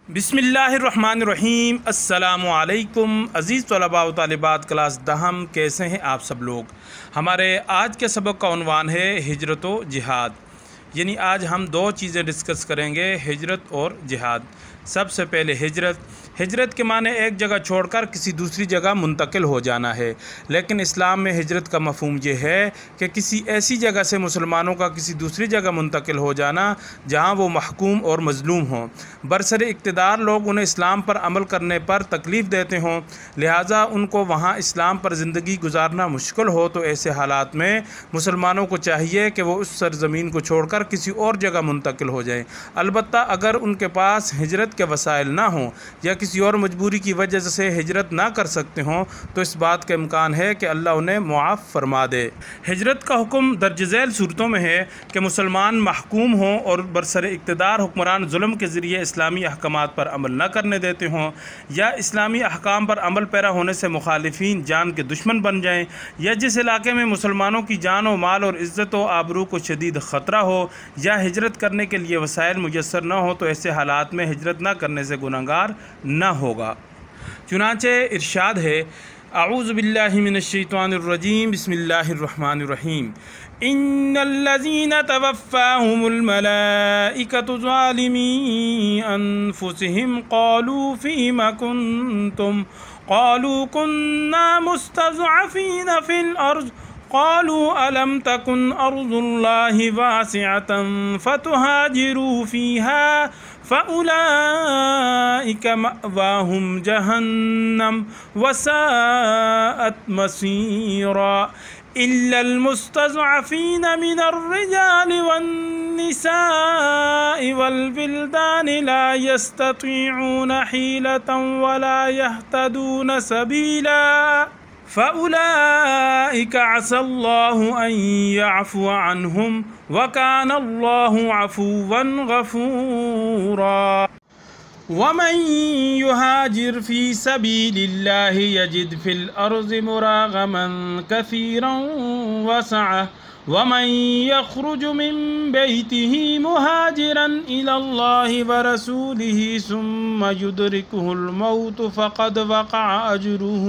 بسم اللہ الرحمن الرحیم۔ السلام علیکم عزیز طلباء و طالبات کلاس دہم، کیسے ہیں آپ سب لوگ؟ ہمارے آج کے سبق کا عنوان ہے ہجرت و جہاد، یعنی آج ہم دو چیزیں ڈسکس کریں گے، ہجرت اور جہاد۔ سب سے پہلے ہجرت کے معنی ایک جگہ چھوڑ کر کسی دوسری جگہ منتقل ہو جانا ہے، لیکن اسلام میں ہجرت کا مفہوم یہ ہے کہ کسی ایسی جگہ سے مسلمانوں کا کسی دوسری جگہ منتقل ہو جانا جہاں وہ محکوم اور مظلوم ہوں، برسر اقتدار لوگ انہیں اسلام پر عمل کرنے پر تکلیف دیتے ہوں، لہٰذا ان کو وہاں اسلام پر زندگی گزارنا مشکل ہو، تو ایسے حالات میں مسلمانوں کو چاہیے کہ وہ اس سرزمین کو چھوڑ کر کسی اور جگہ منتقل ہو جائیں۔ البتہ اگر ان کے پاس ہجرت کے وسائل نہ ہوں یا کسی اور مجبوری کی وجہ سے ہجرت نہ کر سکتے ہوں، تو اس بات کا امکان ہے کہ اللہ انہیں معاف فرما دے۔ ہجرت کا حکم درج ذیل صورتوں میں ہے کہ مسلمان محکوم ہوں اور برسر اقتدار حکمران ظلم کے ذریعے اسلامی احکامات پر عمل نہ کرنے دیتے ہوں، یا اسلامی احکام پر عمل پیرا ہونے سے مخالفین جان کے دشمن بن جائیں، یا جس علاقے میں مسلمانوں کی جان و مال اور عزت و آبرو کو شدید خطرہ ہو، یا ہجرت کرنے کے لیے وسائل میسر نہ ہو، تو ایسے حالات میں ہجرت نہ کرنے سے گنہگار نہ ہوگا۔ چنانچہ ارشاد ہے، اعوذ باللہ من الشیطان الرجیم، بسم اللہ الرحمن الرحیم، ان الذین توفاہم الملائکۃ ظالمی انفسہم قالوا فیم کنتم قالوا کنا مستضعفین فی الارض قالوا ألم تكن أرض الله واسعة فتهاجروا فيها فأولئك مأواهم جهنم وساءت مصيرا إلا المستضعفين من الرجال والنساء والولدان لا يستطيعون حيلة ولا يهتدون سبيلا فَأُولَئِكَ عَسَى اللَّهُ أَن يَعْفُوَ عَنْهُمْ وَكَانَ اللَّهُ عَفُوًّا غَفُورًا وَمَن يُهَاجِرْ فِي سَبِيلِ اللَّهِ يَجِدْ فِي الْأَرْضِ مُرَاغَمًا كَثِيرًا وَسَعَةً وَمَن يَخْرُجْ مِن بَيْتِهِ مُهَاجِرًا إِلَى اللَّهِ وَرَسُولِهِ ثُمَّ يُدْرِكُهُ الْمَوْتُ فَقَدْ وَقَعَ أَجْرُهُ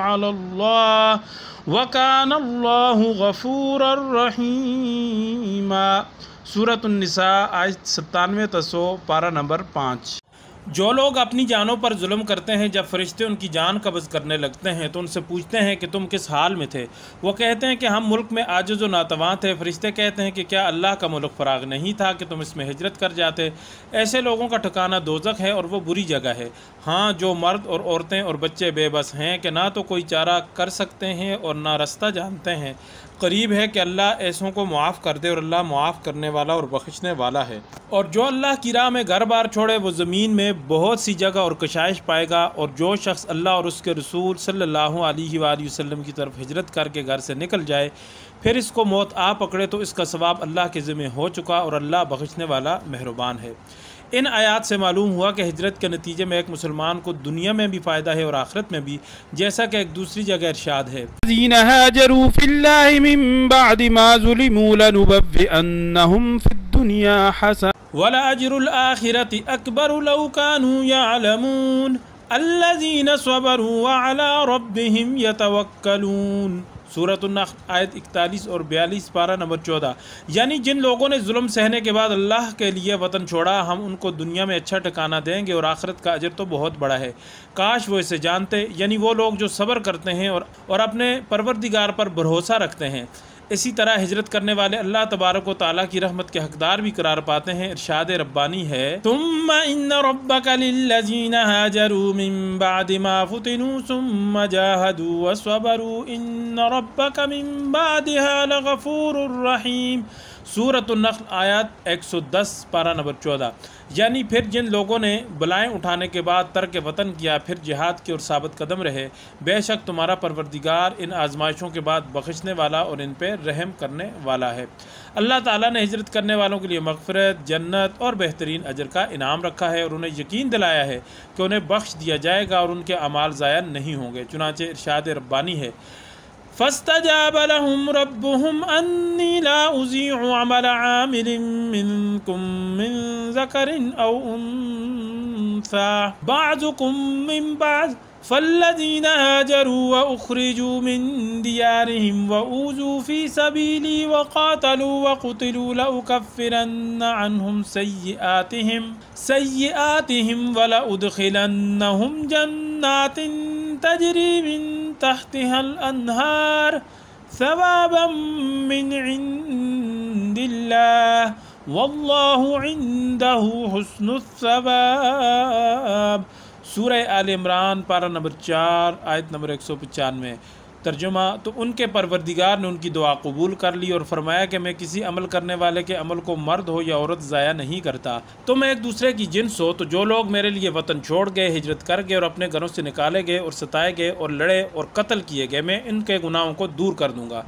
عَلَى اللَّهِ وَكَانَ اللَّهُ غَفُورًا رَحِيمًا۔ سورۃ النساء آیت 97 تا 100، پارہ نمبر 5۔ جو لوگ اپنی جانوں پر ظلم کرتے ہیں، جب فرشتے ان کی جان قبض کرنے لگتے ہیں تو ان سے پوچھتے ہیں کہ تم کس حال میں تھے؟ وہ کہتے ہیں کہ ہم ملک میں عاجز و ناتواں تھے۔ فرشتے کہتے ہیں کہ کیا اللہ کا ملک فراغ نہیں تھا کہ تم اس میں ہجرت کر جاتے؟ ایسے لوگوں کا ٹھکانہ دوزخ ہے اور وہ بری جگہ ہے۔ ہاں، جو مرد اور عورتیں اور بچے بے بس ہیں کہ نہ تو کوئی چارہ کر سکتے ہیں اور نہ رستہ جانتے ہیں، قریب ہے کہ اللہ ایسوں کو معاف کر دے، اور اللہ معاف کرنے والا اور بخشنے والا ہے۔ اور جو اللہ کی راہ میں گھر بار چھوڑے وہ زمین میں بہت سی جگہ اور کشائش پائے گا، اور جو شخص اللہ اور اس کے رسول صلی اللہ علیہ وآلہ وسلم کی طرف ہجرت کر کے گھر سے نکل جائے، پھر اس کو موت آ پکڑے تو اس کا ثواب اللہ کے ذمہ ہو چکا، اور اللہ بخشنے والا مہربان ہے۔ ان آیات سے معلوم ہوا کہ ہجرت کے نتیجے میں ایک مسلمان کو دنیا میں بھی فائدہ ہے اور آخرت میں بھی، جیسا کہ ایک دوسری جگہ ارشاد ہے، الذين هاجروا في الله من بعد ما ظلموا لنبوئنهم في الدنيا حسنة وَلَأَجْرُ الْآخِرَةِ أَكْبَرُ لَوْ كَانُوا يَعْلَمُونَ الَّذِينَ صَبَرُوا وَعَلَى رَبِّهِمْ يَتَوَكَّلُونَ۔ سورۃ النحل آیت 41 اور 42، پارہ نمبر 14۔ یعنی جن لوگوں نے ظلم سہنے کے بعد اللہ کے لیے وطن چھوڑا، ہم ان کو دنیا میں اچھا ٹھکانہ دیں گے اور آخرت کا اجر تو بہت بڑا ہے، کاش وہ اسے جانتے۔ یعنی وہ لوگ جو صبر کرتے ہیں اور اپنے پروردگار پر بھروسہ رکھتے ہیں۔ اسی طرح ہجرت کرنے والے اللہ تبارک و تعالیٰ کی رحمت کے حقدار بھی قرار پاتے ہیں۔ ارشاد ربانی ہے، ثم ان ربک للذین هاجروا من بعد ما فتنوا ثم جاهدوا وصبروا ان ربک من بعدها لغفور رحیم۔ سورۃ النحل آیات 110، پارہ نمبر 14۔ یعنی پھر جن لوگوں نے بلائیں اٹھانے کے بعد ترک وطن کیا، پھر جہاد کی اور ثابت قدم رہے، بے شک تمہارا پروردگار ان آزمائشوں کے بعد بخشنے والا اور ان پہ رحم کرنے والا ہے۔ اللہ تعالیٰ نے ہجرت کرنے والوں کے لیے مغفرت، جنت اور بہترین اجر کا انعام رکھا ہے، اور انہیں یقین دلایا ہے کہ انہیں بخش دیا جائے گا اور ان کے اعمال ضائع نہیں ہوں گے۔ چنانچہ ارشاد ربانی ہے، فاستجاب لهم ربهم أني لا أضيع عمل عامل منكم من ذكر أو أنثى أنثى بعضكم من بعض فالذين هاجروا وأخرجوا من ديارهم وأوذوا في سبيلي وقاتلوا وقتلوا لأكفرن عنهم سيئاتهم ولأدخلنهم جنات تجري من تحتها الأنهار ثوابا من عند الله واللہ عنده حسن الثواب۔ سورہ آل عمران پارہ نمبر 4 آیت نمبر 195۔ ترجمہ: تو ان کے پروردگار نے ان کی دعا قبول کر لی اور فرمایا کہ میں کسی عمل کرنے والے کے عمل کو مرد ہو یا عورت ضائع نہیں کرتا۔ تم ایک دوسرے کی جنس ہو، تو جو لوگ میرے لیے وطن چھوڑ گئے، ہجرت کر گئے اور اپنے گھروں سے نکالے گئے اور ستائے گئے اور لڑے اور قتل کیے گئے، میں ان کے گناہوں کو دور کر دوں گا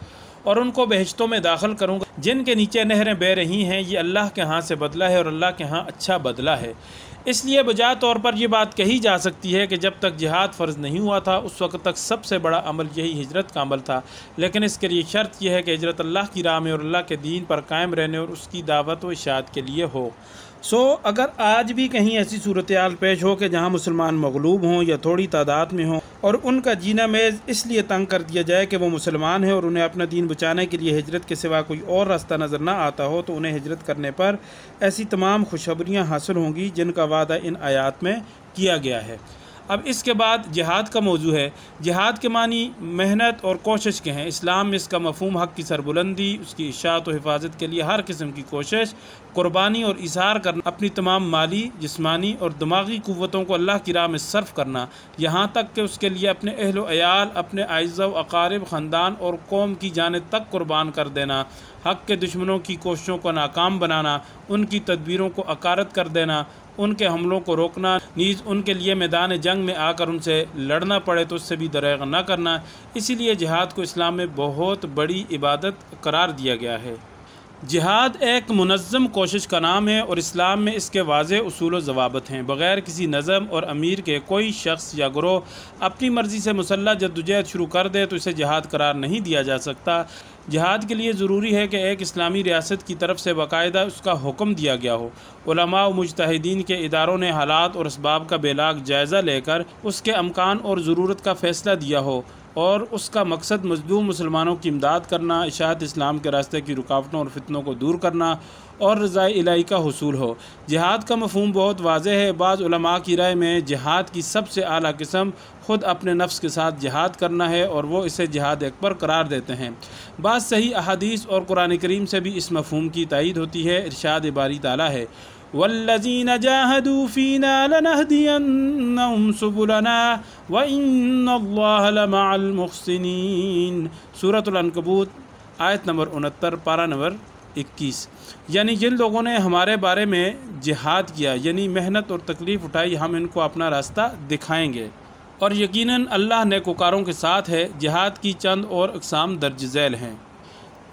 اور ان کو بہشتوں میں داخل کروں گا جن کے نیچے نہریں بہہ رہی ہیں۔ یہ اللہ کے ہاں سے بدلہ ہے اور اللہ کے ہاں اچھا بدلہ ہے۔ اس لیے بجا طور پر یہ بات کہی جا سکتی ہے کہ جب تک جہاد فرض نہیں ہوا تھا اس وقت تک سب سے بڑا عمل یہی ہجرت کا عمل تھا، لیکن اس کے لیے شرط یہ ہے کہ ہجرت اللہ کی راہ میں اور اللہ کے دین پر قائم رہنے اور اس کی دعوت و اشاعت کے لیے ہو۔ اگر آج بھی کہیں ایسی صورتحال پیش ہو کہ جہاں مسلمان مغلوب ہوں یا تھوڑی تعداد میں ہوں اور ان کا جینا میز اس لیے تنگ کر دیا جائے کہ وہ مسلمان ہیں اور انہیں اپنا دین بچانے کے لیے ہجرت کے سوا کوئی اور راستہ نظر نہ آتا ہو، تو انہیں ہجرت کرنے پر ایسی تمام خوشخبریاں حاصل ہوں گی جن کا وعدہ ان آیات میں کیا گیا ہے۔ اب اس کے بعد جہاد کا موضوع ہے۔ جہاد کے معنی محنت اور کوشش کے ہیں۔ اسلام میں اس کا مفہوم حق کی سربلندی، اس کی اشاعت و حفاظت کے لیے ہر قسم کی کوشش، قربانی اور اظہار کرنا، اپنی تمام مالی، جسمانی اور دماغی قوتوں کو اللہ کی راہ میں صرف کرنا، یہاں تک کہ اس کے لیے اپنے اہل و عیال، اپنے اعزاء و اقارب، خاندان اور قوم کی جانیں تک قربان کر دینا، حق کے دشمنوں کی کوششوں کو ناکام بنانا، ان کی تدبیروں کو اکارت کر دینا، ان کے حملوں کو روکنا، نیز ان کے لیے میدان جنگ میں آ کر ان سے لڑنا پڑے تو اس سے بھی دریغ نہ کرنا۔ اسی لیے جہاد کو اسلام میں بہت بڑی عبادت قرار دیا گیا ہے۔ جہاد ایک منظم کوشش کا نام ہے اور اسلام میں اس کے واضح اصول و ضوابط ہیں۔ بغیر کسی نظم اور امیر کے کوئی شخص یا گروہ اپنی مرضی سے مسلح جدوجہد شروع کر دے تو اسے جہاد قرار نہیں دیا جا سکتا۔ جہاد کے لیے ضروری ہے کہ ایک اسلامی ریاست کی طرف سے باقاعدہ اس کا حکم دیا گیا ہو، علماء و مجتہدین کے اداروں نے حالات اور اسباب کا بے لاگ جائزہ لے کر اس کے امکان اور ضرورت کا فیصلہ دیا ہو اور اس کا مقصد مظلوم مسلمانوں کی امداد کرنا، اشاعت اسلام کے راستے کی رکاوٹوں اور فتنوں کو دور کرنا اور رضائے الہی کا حصول ہو۔ جہاد کا مفہوم بہت واضح ہے۔ بعض علماء کی رائے میں جہاد کی سب سے اعلیٰ قسم خود اپنے نفس کے ساتھ جہاد کرنا ہے اور وہ اسے جہاد اکبر قرار دیتے ہیں۔ بعض صحیح احادیث اور قرآن کریم سے بھی اس مفہوم کی تائید ہوتی ہے۔ ارشاد باری تعالیٰ ہے وَالَّذِينَ جَاهَدُوا فِينَا لَنَهْدِيَنَّهُمْ سُبُلَنَا وَإِنَّ اللَّهَ لَمَعَ الْمُحْسِنِينَ۔ سورۃ العنکبوت آیت نمبر 69 پارہ نمبر 21۔ یعنی جن لوگوں نے ہمارے بارے میں جہاد کیا، یعنی محنت اور تکلیف اٹھائی، ہم ان کو اپنا راستہ دکھائیں گے اور یقیناً اللہ نیکوکاروں کے ساتھ ہے۔ جہاد کی چند اور اقسام درج ذیل ہیں۔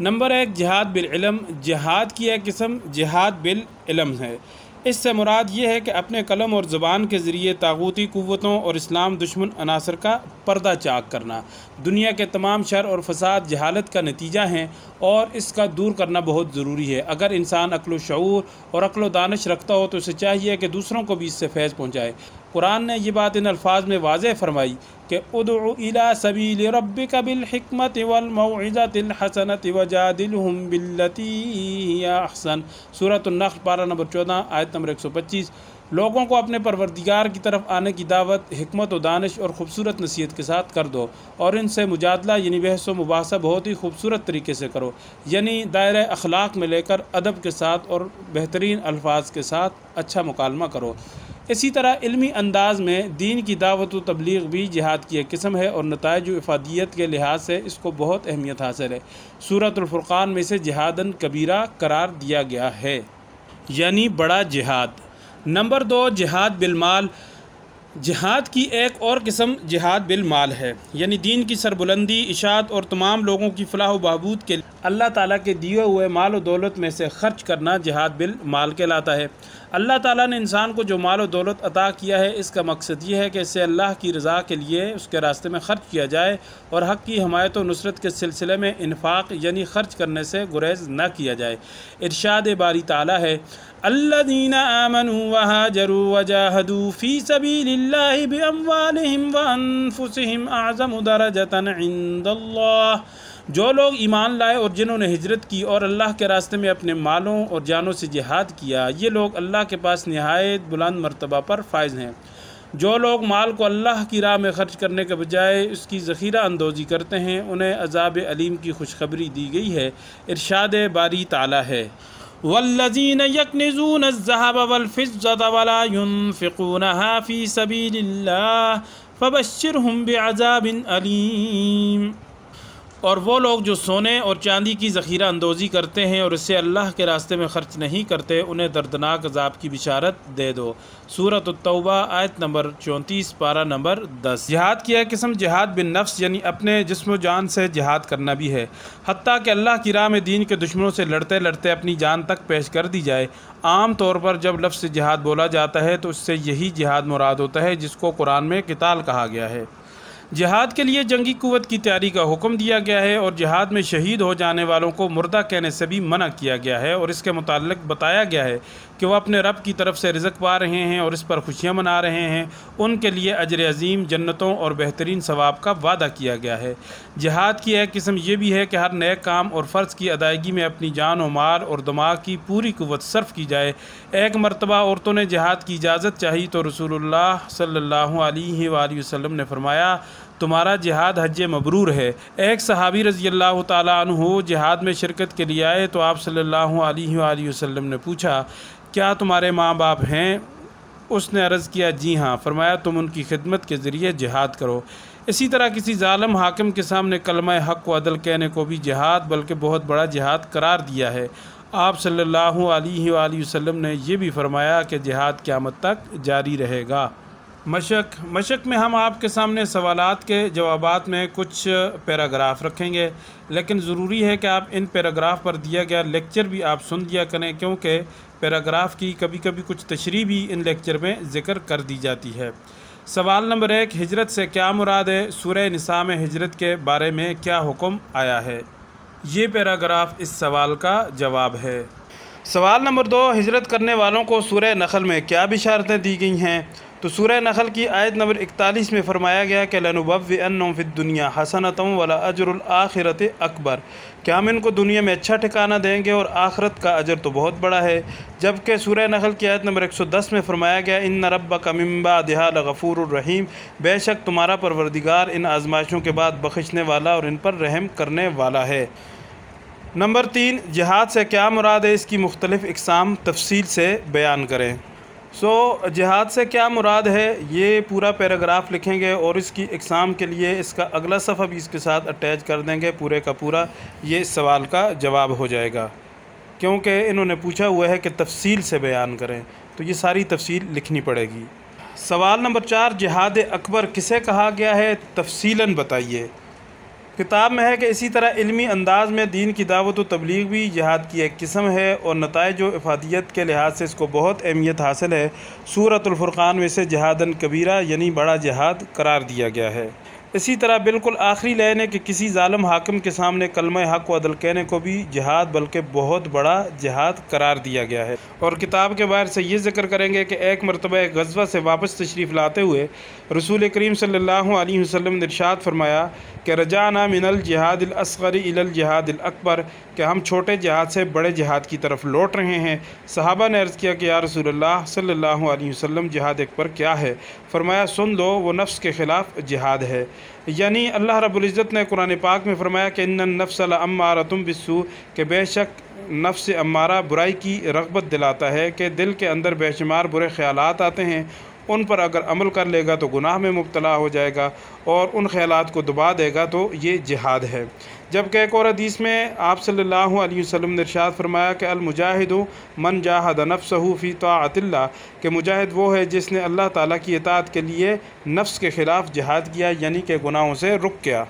نمبر 1، جہاد بالعلم۔ جہاد کی ایک قسم جہاد بالعلم ہے۔ اس سے مراد یہ ہے کہ اپنے قلم اور زبان کے ذریعے طاغوتی قوتوں اور اسلام دشمن عناصر کا پردہ چاک کرنا۔ دنیا کے تمام شر اور فساد جہالت کا نتیجہ ہیں اور اس کا دور کرنا بہت ضروری ہے۔ اگر انسان عقل و شعور اور عقل و دانش رکھتا ہو تو اسے چاہیے کہ دوسروں کو بھی اس سے فیض پہنچائے۔ قرآن نے یہ بات ان الفاظ میں واضح فرمائی کہ ادعو الی سبیل ربک بالحکمت والموعظۃ الحسنۃ وجادلہم باللتی ہی احسن۔ سورۃ النحل پارہ نمبر 14 آیت نمبر 125۔ لوگوں کو اپنے پروردگار کی طرف آنے کی دعوت حکمت و دانش اور خوبصورت نصیحت کے ساتھ کر دو اور ان سے مجادلہ یعنی بحث و مباحثہ بہت ہی خوبصورت طریقے سے کرو، یعنی دائرہ اخلاق میں لے کر ادب کے ساتھ اور بہترین الفاظ کے ساتھ اچھا مکالمہ کرو۔ اسی طرح علمی انداز میں دین کی دعوت و تبلیغ بھی جہاد کی ایک قسم ہے اور نتائج و افادیت کے لحاظ سے اس کو بہت اہمیت حاصل ہے۔ سورۃ الفرقان میں سے جہادن کبیرہ قرار دیا گیا ہے، یعنی بڑا جہاد۔ نمبر 2، جہاد بالمال۔ جہاد کی ایک اور قسم جہاد بالمال ہے، یعنی دین کی سربلندی، اشاعت اور تمام لوگوں کی فلاح و بہبود کے اللہ تعالیٰ کے دیے ہوئے مال و دولت میں سے خرچ کرنا جہاد بالمال کہلاتا ہے۔ اللہ تعالیٰ نے انسان کو جو مال و دولت عطا کیا ہے، اس کا مقصد یہ ہے کہ اسے اللہ کی رضا کے لیے اس کے راستے میں خرچ کیا جائے اور حق کی حمایت و نصرت کے سلسلے میں انفاق یعنی خرچ کرنے سے گریز نہ کیا جائے۔ ارشاد باری تعالیٰ ہے، الذین آمنوا وہاجروا وجاہدوا فی سبیل اللہ باموالہم وانفسہم اعظم درجۃ عند اللہ۔ جو لوگ ایمان لائے اور جنہوں نے ہجرت کی اور اللہ کے راستے میں اپنے مالوں اور جانوں سے جہاد کیا، یہ لوگ اللہ کے پاس نہایت بلند مرتبہ پر فائز ہیں۔ جو لوگ مال کو اللہ کی راہ میں خرچ کرنے کے بجائے اس کی ذخیرہ اندوزی کرتے ہیں، انہیں عذاب علیم کی خوشخبری دی گئی ہے۔ ارشاد باری تعالیٰ ہے، والذین یکنزون الذہب والفضة ولا ينفقونها فی سبیل اللہ فبشرہم بعذاب علیم۔ اور وہ لوگ جو سونے اور چاندی کی ذخیرہ اندوزی کرتے ہیں اور اسے اللہ کے راستے میں خرچ نہیں کرتے، انہیں دردناک عذاب کی بشارت دے دو۔ سورۃ التوبہ آیت نمبر 34 پارہ نمبر 10۔ جہاد کی ایک قسم جہاد بالنفس یعنی اپنے جسم و جان سے جہاد کرنا بھی ہے، حتیٰ کہ اللہ کی راہ میں دین کے دشمنوں سے لڑتے لڑتے اپنی جان تک پیش کر دی جائے۔ عام طور پر جب لفظ جہاد بولا جاتا ہے تو اس سے یہی جہاد مراد ہوتا ہے جس کو قرآن میں قتال کہا گیا ہے۔ جہاد کے لیے جنگی قوت کی تیاری کا حکم دیا گیا ہے اور جہاد میں شہید ہو جانے والوں کو مردہ کہنے سے بھی منع کیا گیا ہے، اور اس کے متعلق بتایا گیا ہے کہ وہ اپنے رب کی طرف سے رزق پا رہے ہیں اور اس پر خوشیاں منا رہے ہیں۔ ان کے لیے اجر عظیم، جنتوں اور بہترین ثواب کا وعدہ کیا گیا ہے۔ جہاد کی ایک قسم یہ بھی ہے کہ ہر نیک کام اور فرض کی ادائیگی میں اپنی جان و مال اور دماغ کی پوری قوت صرف کی جائے۔ ایک مرتبہ عورتوں نے جہاد کی اجازت چاہی تو رسول اللہ صلی اللہ علیہ وآلہ وسلم نے فرمایا، تمہارا جہاد حج مبرور ہے۔ ایک صحابی رضی اللہ تعالیٰ عنہ جہاد میں شرکت کے لیے آئے تو آپ صلی اللہ علیہ وآلہ وسلم نے پوچھا، کیا تمہارے ماں باپ ہیں؟ اس نے عرض کیا، جی ہاں۔ فرمایا، تم ان کی خدمت کے ذریعے جہاد کرو۔ اسی طرح کسی ظالم حاکم کے سامنے کلمہ حق و عدل کہنے کو بھی جہاد بلکہ بہت بڑا جہاد قرار دیا ہے۔ آپ صلی اللہ علیہ وآلہ وسلم نے یہ بھی فرمایا کہ جہاد قیامت تک جاری رہے گا۔ مشق میں ہم آپ کے سامنے سوالات کے جوابات میں کچھ پیراگراف رکھیں گے، لیکن ضروری ہے کہ آپ ان پیراگراف پر دیا گیا لیکچر بھی آپ سن لیا کریں، کیونکہ پیراگراف کی کبھی کبھی کچھ تشریح بھی ان لیکچر میں ذکر کر دی جاتی ہے۔ سوال نمبر 1، ہجرت سے کیا مراد ہے؟ سورہ نساء میں ہجرت کے بارے میں کیا حکم آیا ہے؟ یہ پیراگراف اس سوال کا جواب ہے۔ سوال نمبر 2، ہجرت کرنے والوں کو سورہ نحل میں کیا بشارتیں دی گئی ہیں؟ تو سورہ نحل کی آیت نمبر 41 میں فرمایا گیا کہ لَنُبَوِّئَنَّهُمْ فِي الدُّنْيَا حَسَنَةً وَلَأَجْرُ الْآخِرَةِ أَكْبَرُ، کہ ہم ان کو دنیا میں اچھا ٹھکانہ دیں گے اور آخرت کا اجر تو بہت بڑا ہے۔ جبکہ سورہ نحل کی آیت نمبر 110 میں فرمایا گیا إِنَّ رَبَّكَ مِن بَعْدِهَا لَغَفُورٌ رَحِيمٌ، بے شک تمہارا پروردگار ان آزمائشوں کے بعد بخشنے والا اور ان پر رحم کرنے والا ہے۔ نمبر 3، جہاد سے کیا مراد ہے؟ اس کی مختلف اقسام تفصیل سے بیان کریں۔ جہاد سے کیا مراد ہے، یہ پورا پیراگراف لکھیں گے اور اس کی اقسام کے لیے اس کا اگلا صفحہ بھی اس کے ساتھ اٹیچ کر دیں گے، پورے کا پورا یہ اس سوال کا جواب ہو جائے گا، کیونکہ انہوں نے پوچھا ہوا ہے کہ تفصیل سے بیان کریں، تو یہ ساری تفصیل لکھنی پڑے گی۔ سوال نمبر 4، جہاد اکبر کسے کہا گیا ہے؟ تفصیلاً بتائیے۔ کتاب میں ہے کہ اسی طرح علمی انداز میں دین کی دعوت و تبلیغ بھی جہاد کی ایک قسم ہے اور نتائج و افادیت کے لحاظ سے اس کو بہت اہمیت حاصل ہے۔ سورۃ الفرقان میں سے جہاداً کبیرہ یعنی بڑا جہاد قرار دیا گیا ہے۔ اسی طرح بالکل آخری لائن ہے کہ کسی ظالم حاکم کے سامنے کلمہ حق و عدل کہنے کو بھی جہاد بلکہ بہت بڑا جہاد قرار دیا گیا ہے۔ اور کتاب کے باہر سے یہ ذکر کریں گے کہ ایک مرتبہ ایک غزوہ سے واپس تشریف لاتے ہوئے رسول کریم صلی اللہ علیہ وسلم نے ارشاد فرمایا کہ رجعنا من الجہاد الاصغر الی الجہاد الاکبر، کہ ہم چھوٹے جہاد سے بڑے جہاد کی طرف لوٹ رہے ہیں۔ صحابہ نے عرض کیا کہ یا رسول اللہ صلی اللہ علیہ وسلم جہاد اکبر کیا ہے؟ فرمایا سن لو، وہ نفس کے خلاف جہاد ہے۔ یعنی اللہ رب العزت نے قرآن پاک میں فرمایا کہ ان النفس لامارۃ بالسوء، کہ بے شک نفس امارہ برائی کی رغبت دلاتا ہے، کہ دل کے اندر بے شمار برے خیالات آتے ہیں، ان پر اگر عمل کر لے گا تو گناہ میں مبتلا ہو جائے گا اور ان خیالات کو دبا دے گا تو یہ جہاد ہے۔ جبکہ ایک اور حدیث میں آپ صلی اللہ علیہ وسلم نے ارشاد فرمایا کہ المجاہد من جاہد نفسہ فی طاعت اللہ، کہ مجاہد وہ ہے جس نے اللہ تعالیٰ کی اطاعت کے لیے نفس کے خلاف جہاد کیا، یعنی کہ گناہوں سے رک گیا۔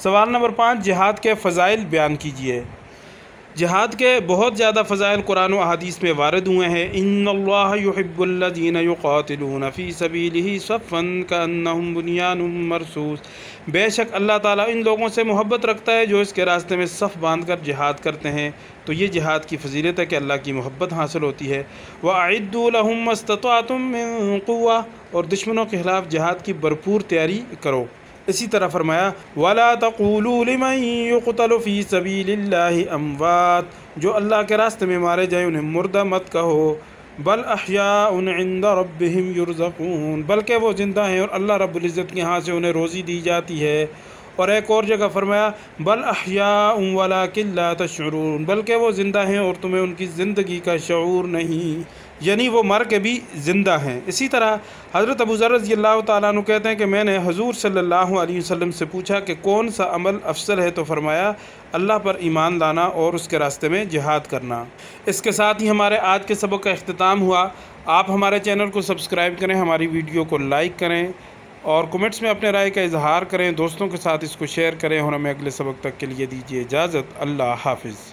سوال نمبر 5، جہاد کے فضائل بیان کیجیے۔ جہاد کے بہت زیادہ فضائل قرآن و احادیث میں وارد ہوئے ہیں۔ ان اللہ یحب الذین یقاتلون فی سبیلہ صفا کأنہم بنیان مرصوص، بے شک اللہ تعالیٰ ان لوگوں سے محبت رکھتا ہے جو اس کے راستے میں صف باندھ کر جہاد کرتے ہیں۔ تو یہ جہاد کی فضیلت ہے کہ اللہ کی محبت حاصل ہوتی ہے۔ وَأَعِدُّوا لَهُم مَّا اسْتَطَعْتُم مِّن قُوَّةٍ، اور دشمنوں کے خلاف جہاد کی بھرپور تیاری کرو۔ اسی طرح فرمایا وَلَا تَقُولُوا لِمَن يُقْتَلُ فِي سَبِيلِ اللَّهِ أَمْوَاتٌ، جو اللہ کے راستے میں مارے جائیں انہیں مردہ مت کہو، بل احیاء عند ربهم يرزقون، بلکہ وہ زندہ ہیں اور اللہ رب العزت کے ہاں سے انہیں روزی دی جاتی ہے۔ اور ایک اور جگہ فرمایا بل احیاء ولکن لا تشعرون، بلکہ وہ زندہ ہیں اور تمہیں ان کی زندگی کا شعور نہیں، یعنی وہ مر کے بھی زندہ ہیں۔ اسی طرح حضرت ابو ذر رضی اللہ تعالیٰ عنہ کہتے ہیں کہ میں نے حضور صلی اللہ علیہ وسلم سے پوچھا کہ کون سا عمل افضل ہے، تو فرمایا اللہ پر ایمان لانا اور اس کے راستے میں جہاد کرنا۔ اس کے ساتھ ہی ہمارے آج کے سبق کا اختتام ہوا۔ آپ ہمارے چینل کو سبسکرائب کریں، ہماری ویڈیو کو لائک کریں اور کمنٹس میں اپنے رائے کا اظہار کریں، دوستوں کے ساتھ اس کو شیئر کریں، اور ہمیں اگلے سبق تک کے لیے دیجیے اجازت۔ اللہ حافظ۔